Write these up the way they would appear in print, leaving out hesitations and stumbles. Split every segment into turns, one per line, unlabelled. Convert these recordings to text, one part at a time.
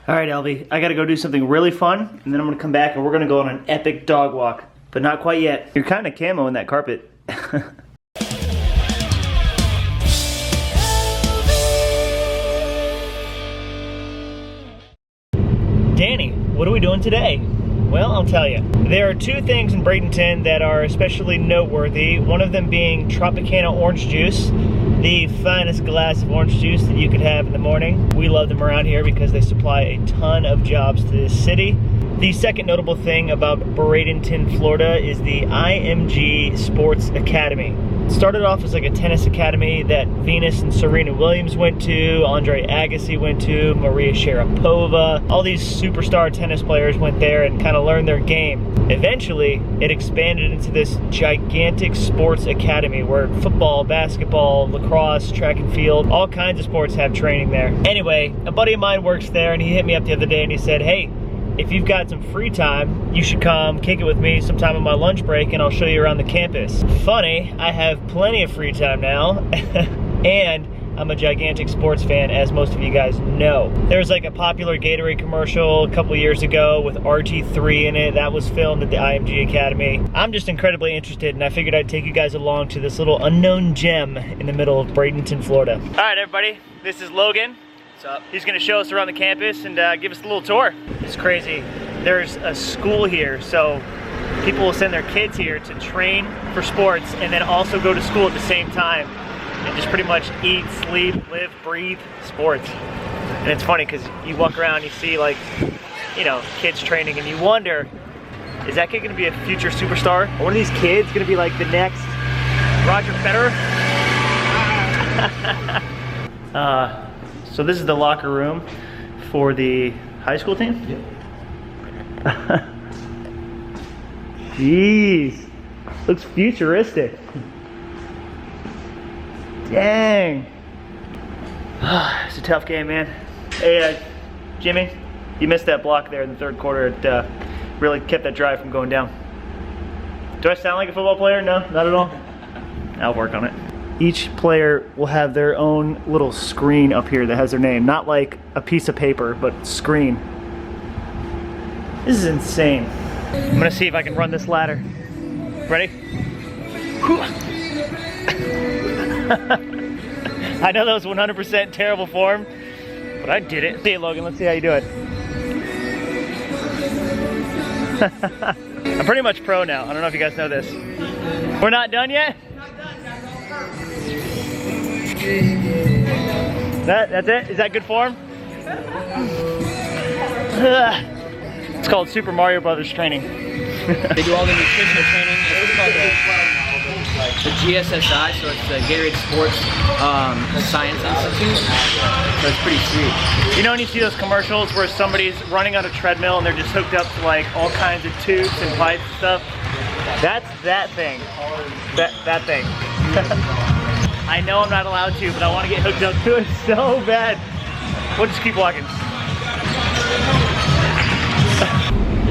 All right, Elvie, I gotta go do something really fun, and then I'm gonna come back and we're gonna go on an epic dog walk. But not quite yet. You're kind of camo in that carpet. Danny, what are we doing today? Well, I'll tell you. There are two things in Bradenton that are especially noteworthy. One of them being Tropicana orange juice, the finest glass of orange juice that you could have in the morning. We love them around here because they supply a ton of jobs to this city. The second notable thing about Bradenton, Florida is the IMG Sports Academy. It started off as like a tennis academy that Venus and Serena Williams went to, Andre Agassi went to, Maria Sharapova. All these superstar tennis players went there and kind of learned their game. Eventually, it expanded into this gigantic sports academy where football, basketball, lacrosse, track and field, all kinds of sports have training there. Anyway, a buddy of mine works there and he hit me up the other day and he said, hey, if you've got some free time, you should come kick it with me sometime on my lunch break and I'll show you around the campus. Funny, I have plenty of free time now, and I'm a gigantic sports fan, as most of you guys know. There was like a popular Gatorade commercial a couple years ago with RG3 in it. That was filmed at the IMG Academy. I'm just incredibly interested, and I figured I'd take you guys along to this little unknown gem in the middle of Bradenton, Florida. All right, everybody, this is Logan. What's up? He's gonna show us around the campus and give us a little tour. It's crazy. There's a school here, so people will send their kids here to train for sports and then also go to school at the same time and just pretty much eat, sleep, live, breathe sports. And it's funny because you walk around, you see like, you know, kids training and you wonder, is that kid gonna be a future superstar? Or one of these kids gonna be like the next Roger Federer? So this is the locker room for the high school team?
Yep.
Jeez, looks futuristic. Dang. It's a tough game, man. Hey, Jimmy, you missed that block there in the third quarter. It really kept that drive from going down. Do I sound like a football player? No, not at all. I'll work on it. Each player will have their own little screen up here that has their name. Not like a piece of paper, but screen. This is insane. I'm gonna see if I can run this ladder. Ready? I know that was 100% terrible form, but I did it. See, Logan, let's see how you do it. I'm pretty much pro now. I don't know if you guys know this. We're not done yet? That's it? Is that good form? It's called Super Mario Brothers training.
They do all the nutritional training. It's called the GSSI, so it's the Gatorade Sports Science Institute. So it's pretty sweet.
You know when you see those commercials where somebody's running on a treadmill and they're just hooked up to like all kinds of tubes and pipes and stuff? That's that thing. That thing. I know I'm not allowed to, but I want to get hooked up to it so bad. We'll just keep walking.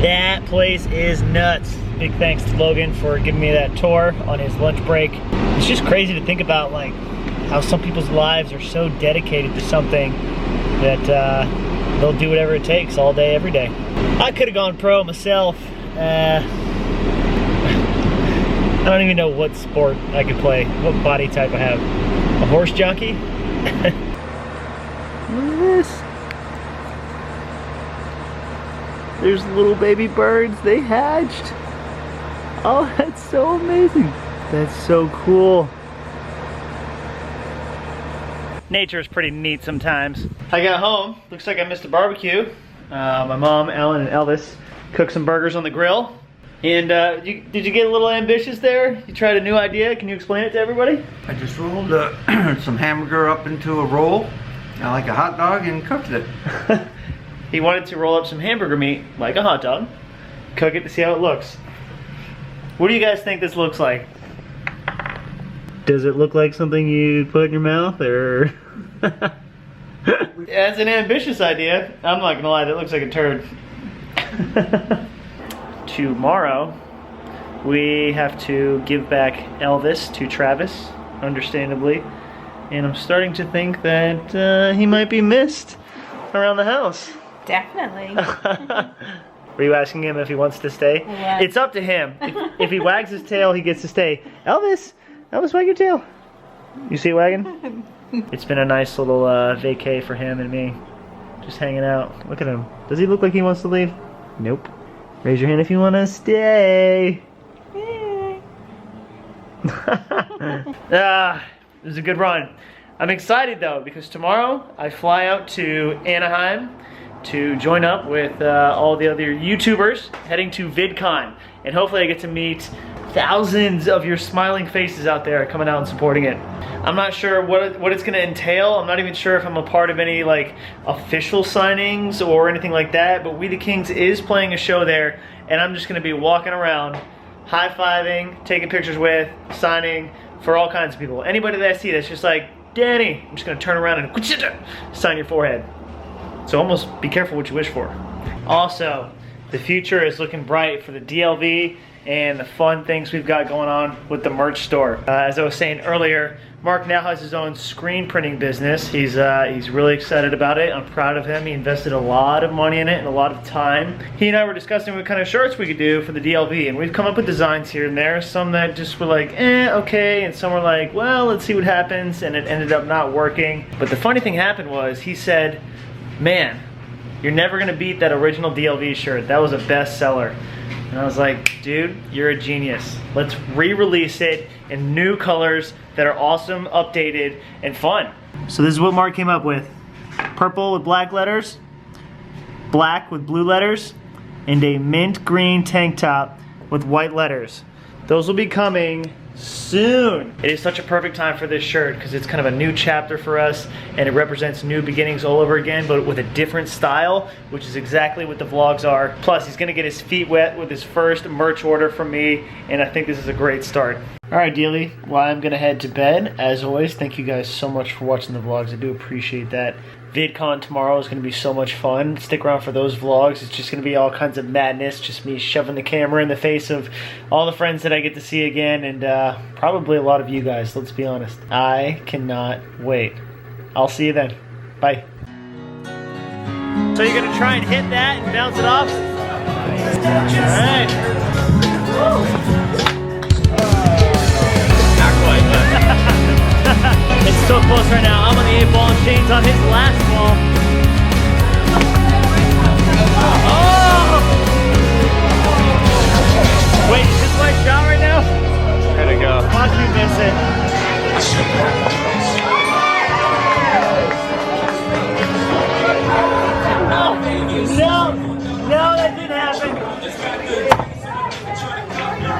That place is nuts. Big thanks to Logan for giving me that tour on his lunch break. It's just crazy to think about like how some people's lives are so dedicated to something that they'll do whatever it takes all day, every day. I could have gone pro myself. I don't even know what sport I could play, what body type I have. A horse jockey? Look at this. There's little baby birds, they hatched. Oh, that's so amazing. That's so cool. Nature is pretty neat sometimes. I got home, looks like I missed a barbecue. My mom, Ellen, and Elvis cooked some burgers on the grill. And did you get a little ambitious there? You tried a new idea, can you explain it to everybody?
I just rolled some hamburger up into a roll, like a hot dog, and cooked it.
He wanted to roll up some hamburger meat, like a hot dog, cook it to see how it looks. What do you guys think this looks like? Does it look like something you put in your mouth, or? That's an ambitious idea. I'm not gonna lie, that looks like a turd. Tomorrow, we have to give back Elvis to Travis, understandably. And I'm starting to think that he might be missed around the house.
Definitely.
Were you asking him if he wants to stay?
Yeah.
It's up to him. If he wags his tail, he gets to stay. Elvis, wag your tail. You see it wagging? It's been a nice little vacay for him and me. Just hanging out. Look at him. Does he look like he wants to leave? Nope. Raise your hand if you want to stay. It was a good run. I'm excited though because tomorrow I fly out to Anaheim to join up with all the other YouTubers heading to VidCon, and hopefully I get to meet thousands of your smiling faces out there coming out and supporting it. I'm not sure what it's gonna entail. I'm not even sure if I'm a part of any like official signings or anything like that, but We the Kings is playing a show there, and I'm just gonna be walking around, high-fiving, taking pictures with, signing for all kinds of people. Anybody that I see that's just like, Danny, I'm just gonna turn around and sign your forehead. So almost be careful what you wish for. Also, the future is looking bright for the DLV and the fun things we've got going on with the merch store. As I was saying earlier, Mark now has his own screen printing business. He's really excited about it. I'm proud of him. He invested a lot of money in it and a lot of time. He and I were discussing what kind of shirts we could do for the DLV, and we've come up with designs here and there. Some that just were like, okay, and some were like, well, let's see what happens, and it ended up not working. But the funny thing happened was, he said, man, you're never gonna beat that original DLV shirt. That was a bestseller. And I was like, dude, you're a genius. Let's re-release it in new colors that are awesome, updated, and fun. So this is what Mark came up with. Purple with black letters, black with blue letters, and a mint green tank top with white letters. Those will be coming soon. It is such a perfect time for this shirt because it's kind of a new chapter for us, and it represents new beginnings all over again, but with a different style, which is exactly what the vlogs are. Plus, he's gonna get his feet wet with his first merch order from me, and I think this is a great start. All right, dealie, well, I'm gonna head to bed. As always, thank you guys so much for watching the vlogs. I do appreciate that. VidCon tomorrow is going to be so much fun. Stick around for those vlogs. It's just going to be all kinds of madness. Just me shoving the camera in the face of all the friends that I get to see again, and probably a lot of you guys, let's be honest. I cannot wait. I'll see you then. Bye. So you're going to try and hit that and bounce it off? Alright. Not quite. It's so close right now. I'm on the 8 ball and Shane's on his last ball. Oh! Wait, is this my shot right now?
There to go.
Watch me miss it. No, that didn't happen.